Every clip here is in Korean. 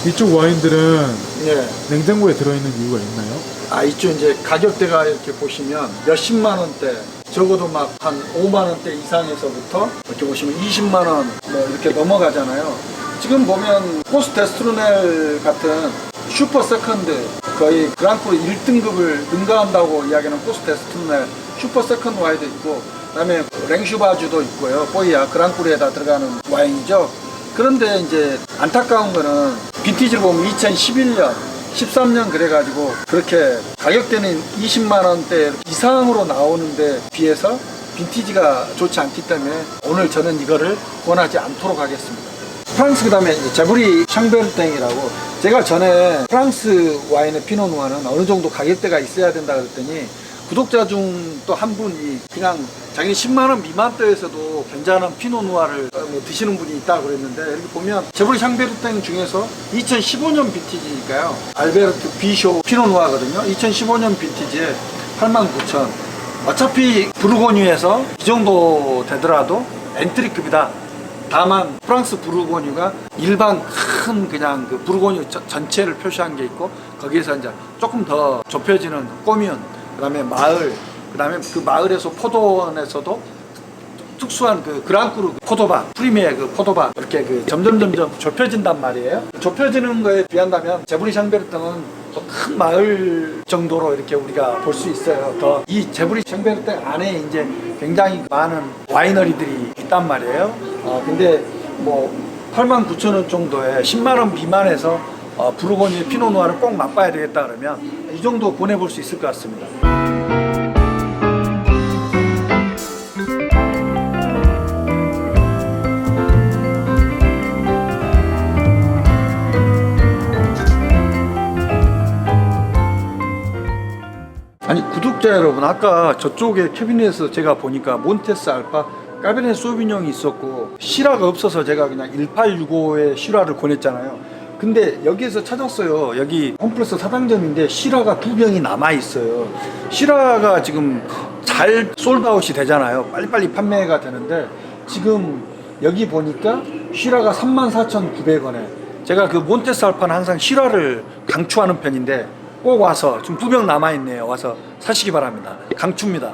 이쪽 와인들은 예. 냉장고에 들어있는 이유가 있나요? 이쪽 이제 가격대가 이렇게 보시면 몇십만 원대, 적어도 막 한 5만 원대 이상에서부터 이렇게 보시면 20만 원 뭐 이렇게 넘어가잖아요. 지금 보면 포스테스트루넬 같은 슈퍼 세컨드, 거의 그랑크루 1등급을 능가한다고 이야기하는 포스테스트루넬 슈퍼 세컨드 와인도 있고, 그다음에 랭슈바주도 있고요. 뽀이야 그랑크루에다 들어가는 와인이죠. 그런데 이제 안타까운 거는 빈티지를 보면 2011년 13년 그래가지고 그렇게 가격대는 20만 원대 이상으로 나오는데 비해서 빈티지가 좋지 않기 때문에 오늘 저는 이거를 권하지 않도록 하겠습니다. 프랑스 그다음에 제브리 샹베르땡이라고, 제가 전에 프랑스 와인의 피노누아는 어느 정도 가격대가 있어야 된다 그랬더니 구독자 중 또 한 분이 그냥 자기는 10만 원 미만대에서도 괜찮은 피노누아를 드시는 분이 있다고 그랬는데, 여기 보면 제브리 샹베르땡 중에서 2015년 빈티지니까요. 알베르트 비쇼 피노누아거든요. 2015년 빈티지에 89,000. 어차피 부르고뉴에서 이 정도 되더라도 엔트리급이다. 다만 프랑스 부르고뉴가 일반 큰 그냥 그 부르고뉴 전체를 표시한 게 있고, 거기에서 이제 조금 더 좁혀지는 꼬뮌, 그다음에 마을, 그다음에 그 마을에서 포도원에서도 특수한 그 그랑크루 포도바, 프리미에 그 포도바 이렇게 그 점점 좁혀진단 말이에요. 좁혀지는 거에 비한다면 제브리 샹베르땡은 더 큰 마을 정도로 이렇게 우리가 볼 수 있어요. 더 이 제브리 샹베르땡 안에 이제 굉장히 많은 와이너리들이 있단 말이에요. 근데 뭐 89,000원 정도에 10만 원 미만에서 부르고뉴 피노누아를 꼭 맛봐야 되겠다 그러면 이 정도 보내볼 수 있을 것 같습니다. 아니 구독자 여러분, 아까 저쪽에 캐비넷에서 제가 보니까 몬테스 알파 까베르네 소비뇽이 있었고 시라가 없어서 제가 그냥 1865의 시라를 권했잖아요. 근데 여기에서 찾았어요. 여기 홈플러스 사당점인데 시라가 2병이 남아있어요. 시라가 지금 잘 솔드아웃이 되잖아요. 빨리빨리 판매가 되는데 지금 여기 보니까 시라가 34,900원에, 제가 그 몬테스 알파는 항상 시라를 강추하는 편인데 꼭 와서, 지금 2병 남아있네요. 와서 사시기 바랍니다. 강추입니다.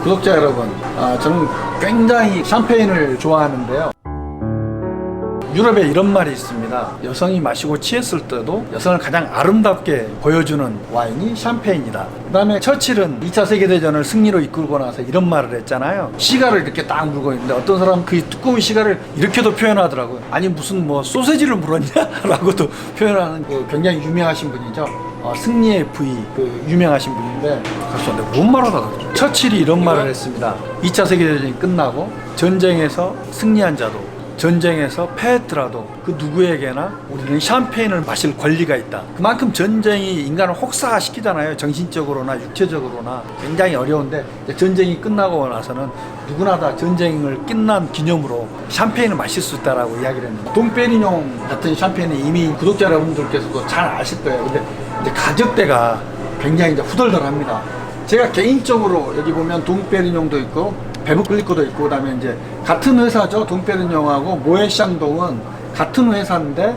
구독자 여러분, 저는 굉장히 샴페인을 좋아하는데요. 유럽에 이런 말이 있습니다. 여성이 마시고 취했을 때도 여성을 가장 아름답게 보여주는 와인이 샴페인이다. 그 다음에 처칠은 2차 세계대전을 승리로 이끌고 나서 이런 말을 했잖아요. 시가를 이렇게 딱 물고 있는데 어떤 사람은 그 두꺼운 시가를 이렇게도 표현하더라고요. 아니 무슨 뭐 소세지를 물었냐? 라고도 표현하는 그 굉장히 유명하신 분이죠. 승리의 부위, 그 유명하신 분인데, 그래서 내가 뭔 말하다가 처칠이 이런 말을 했습니다. 2차 세계대전이 끝나고 전쟁에서 승리한 자도 전쟁에서 패했더라도 그 누구에게나 우리는 샴페인을 마실 권리가 있다. 그만큼 전쟁이 인간을 혹사시키잖아요. 정신적으로나 육체적으로나 굉장히 어려운데, 전쟁이 끝나고 나서는 누구나 다 전쟁을 끝난 기념으로 샴페인을 마실 수 있다라고 이야기를 했는데, 동페리뇽 같은 샴페인은 이미 구독자 여러분들께서도 잘 아실 거예요. 근데 이제 가격대가 굉장히 이제 후덜덜합니다. 제가 개인적으로 여기 보면 동페리뇽도 있고 베브클리코도 있고, 그다음에 이제 같은 회사죠. 동페리뇽하고 모에샹동은 같은 회사인데,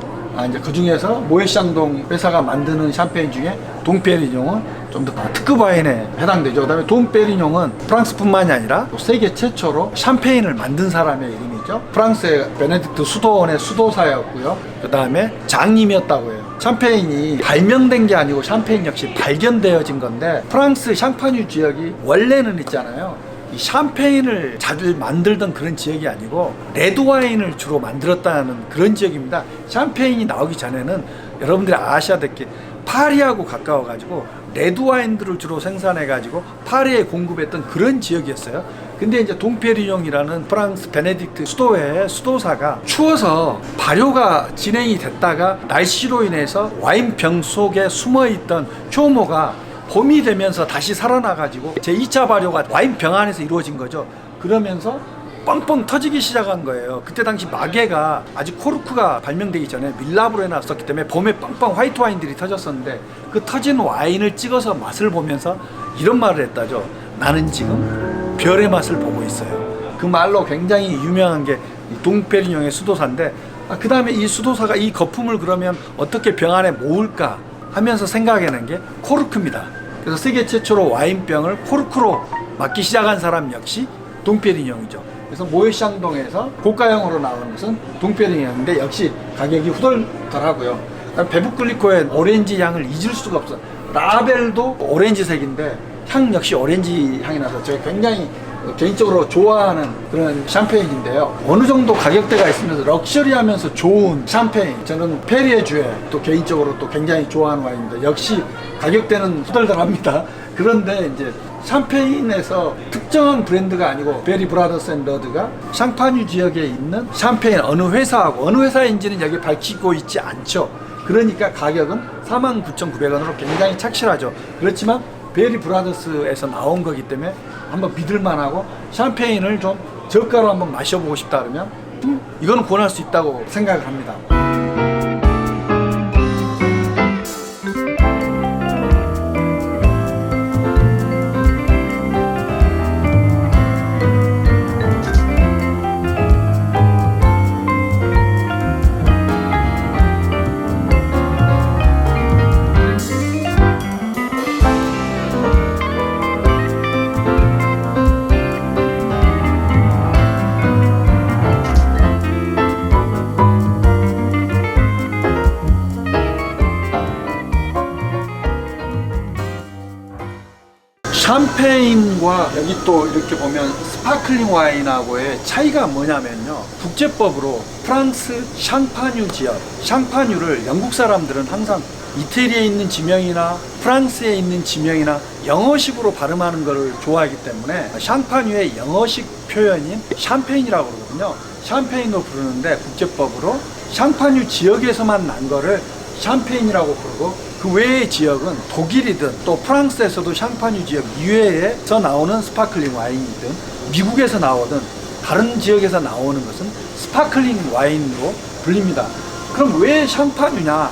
이제 그 중에서 모에샹동 회사가 만드는 샴페인 중에 동페리뇽은 좀 더 특급 와인에 해당되죠. 그다음에 동페리뇽은 프랑스뿐만이 아니라 세계 최초로 샴페인을 만든 사람의 이름이죠. 프랑스의 베네딕트 수도원의 수도사였고요. 그다음에 장님이었다고 해요. 샴페인이 발명된 게 아니고 샴페인 역시 발견되어진 건데, 프랑스 샹파뉴 지역이 원래는 있잖아요. 이 샴페인을 자주 만들던 그런 지역이 아니고 레드와인을 주로 만들었다는 그런 지역입니다. 샴페인이 나오기 전에는 여러분들이 아셔야 될 게 파리하고 가까워 가지고 레드와인들을 주로 생산해 가지고 파리에 공급했던 그런 지역이었어요. 근데 이제 동페리뇽이라는 프랑스 베네딕트 수도의 수도사가 추워서 발효가 진행이 됐다가 날씨로 인해서 와인병 속에 숨어있던 효모가 봄이 되면서 다시 살아나가지고 제2차 발효가 와인병 안에서 이루어진 거죠. 그러면서 뻥뻥 터지기 시작한 거예요. 그때 당시 마게가 아직 코르크가 발명되기 전에 밀랍으로 해놨었기 때문에 봄에 뻥뻥 화이트 와인들이 터졌었는데, 그 터진 와인을 찍어서 맛을 보면서 이런 말을 했다죠. 나는 지금 별의 맛을 보고 있어요. 그 말로 굉장히 유명한 게 이 동페리뇽의 수도사인데 그 다음에 이 수도사가 이 거품을 그러면 어떻게 병 안에 모을까 하면서 생각해낸 게 코르크입니다. 그래서 세계 최초로 와인병을 코르크로 막기 시작한 사람 역시 동페리뇽이죠. 그래서 모에샹동에서 고가형으로 나오는 것은 동페리뇽인데 역시 가격이 후덜덜하고요. 베부클리코의 오렌지 향을 잊을 수가 없어요. 라벨도 오렌지색인데 향 역시 오렌지 향이 나서 제가 굉장히 개인적으로 좋아하는 그런 샴페인인데요. 어느 정도 가격대가 있으면서 럭셔리하면서 좋은 샴페인. 저는 페리에 주에 또 개인적으로 또 굉장히 좋아하는 와인입니다. 역시 가격대는 후덜덜합니다. 그런데 이제 샴페인에서 특정한 브랜드가 아니고 베리 브라더스 앤 러드가 샹파뉴 지역에 있는 샴페인 어느 회사하고 어느 회사인지는 여기 밝히고 있지 않죠. 그러니까 가격은 49,900원으로 굉장히 착실하죠. 그렇지만 베리 브라더스에서 나온 거기 때문에 한번 믿을만하고 샴페인을 좀 저가로 한번 마셔보고 싶다 그러면 이거는 권할 수 있다고 생각을 합니다. 샴페인과 여기 또 이렇게 보면 스파클링 와인하고의 차이가 뭐냐면요. 국제법으로 프랑스 샹파뉴 지역, 샹파뉴를 영국 사람들은 항상 이태리에 있는 지명이나 프랑스에 있는 지명이나 영어식으로 발음하는 것을 좋아하기 때문에 샹파뉴의 영어식 표현인 샴페인이라고 그러거든요. 샴페인으로 부르는데 국제법으로 샹파뉴 지역에서만 난 거를 샴페인이라고 부르고 그 외의 지역은 독일이든 또 프랑스에서도 샹파뉴 지역 이외에서 나오는 스파클링 와인이든 미국에서 나오든 다른 지역에서 나오는 것은 스파클링 와인으로 불립니다. 그럼 왜 샹파뉴냐?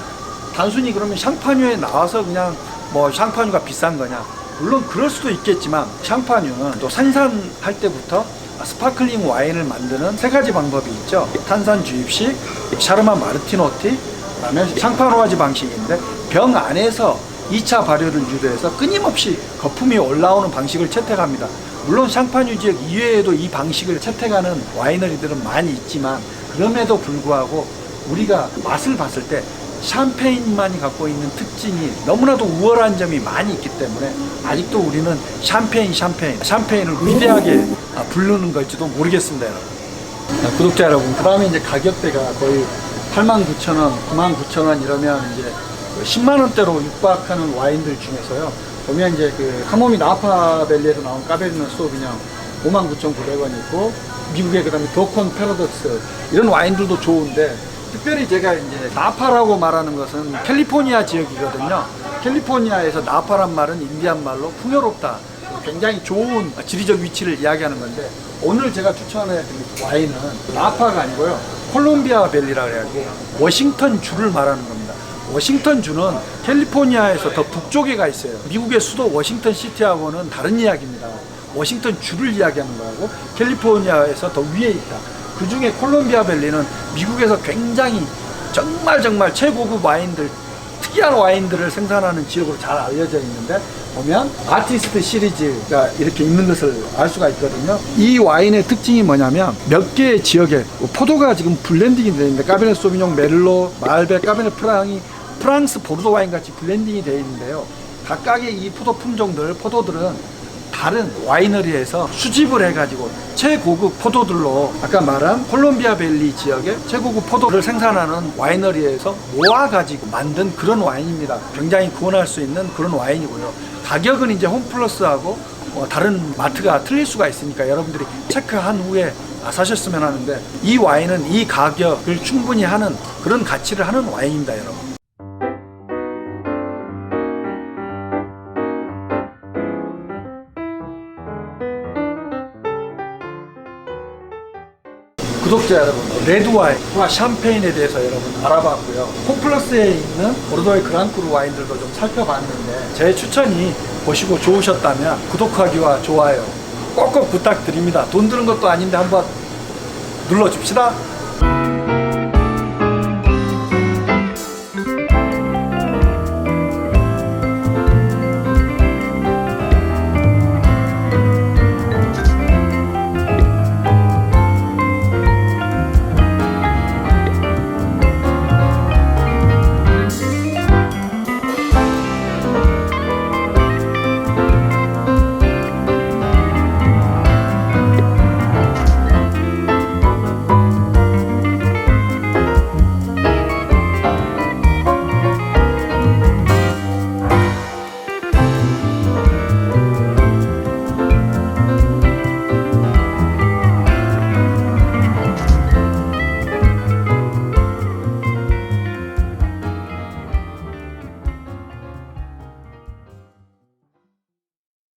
단순히 그러면 샹파뉴에 나와서 그냥 뭐 샹파뉴가 비싼 거냐? 물론 그럴 수도 있겠지만 샹파뉴는 또 생산할 때부터 스파클링 와인을 만드는 세 가지 방법이 있죠. 탄산 주입식, 샤르마 마르티노티, 그다음에 샹파노아지 방식인데 병 안에서 2차 발효를 유도해서 끊임없이 거품이 올라오는 방식을 채택합니다. 물론 샹파뉴 지역 이외에도 이 방식을 채택하는 와이너리들은 많이 있지만 그럼에도 불구하고 우리가 맛을 봤을 때 샴페인만이 갖고 있는 특징이 너무나도 우월한 점이 많이 있기 때문에 아직도 우리는 샴페인을 위대하게 부르는 걸지도 모르겠습니다, 여러분. 구독자 여러분, 그 다음에 이제 가격대가 거의 89,000원, 99,000원 이러면 이제 10만원대로 육박하는 와인들 중에서요. 보면 이제 그 카모미 나파밸리에서 나온 까베르네 소비뇽 59,900원 있고, 미국의 그 다음에 도콘 패러독스 이런 와인들도 좋은데, 특별히 제가 이제 나파라고 말하는 것은 캘리포니아 지역이거든요. 캘리포니아에서 나파란 말은 인디안 말로 풍요롭다, 굉장히 좋은 지리적 위치를 이야기하는 건데, 오늘 제가 추천해 드릴 와인은 나파가 아니고요, 콜롬비아 밸리라 그래가지고 워싱턴 주를 말하는 겁니다. 워싱턴 주는 캘리포니아에서 더 북쪽에 가 있어요. 미국의 수도 워싱턴 시티하고는 다른 이야기입니다. 워싱턴 주를 이야기하는 거하고 캘리포니아에서 더 위에 있다. 그 중에 콜롬비아 밸리는 미국에서 굉장히 정말 최고급 와인들, 특이한 와인들을 생산하는 지역으로 잘 알려져 있는데, 보면 아티스트 시리즈가 이렇게 있는 것을 알 수가 있거든요. 이 와인의 특징이 뭐냐면 몇 개의 지역에 포도가 지금 블렌딩이 되어 있는데, 까베르네 소비뇽, 메를로, 말베, 까베르네 프랑이 프랑스 보르도 와인 같이 블렌딩이 되어 있는데요. 각각의 이 포도 품종들, 포도들은 다른 와이너리에서 수집을 해가지고 최고급 포도들로, 아까 말한 콜롬비아 밸리 지역의 최고급 포도를 생산하는 와이너리에서 모아가지고 만든 그런 와인입니다. 굉장히 구원할 수 있는 그런 와인이고요. 가격은 이제 홈플러스하고 다른 마트가 틀릴 수가 있으니까 여러분들이 체크한 후에 사셨으면 하는데, 이 와인은 이 가격을 충분히 하는 그런 가치를 하는 와인입니다, 여러분. 구독자 여러분, 레드와인과 샴페인에 대해서 여러분 알아봤고요. 홈플러스에 있는 보르도의 그랑크루 와인들도 좀 살펴봤는데, 제 추천이 보시고 좋으셨다면 구독하기와 좋아요 꼭꼭 부탁드립니다. 돈 드는 것도 아닌데 한번 눌러줍시다.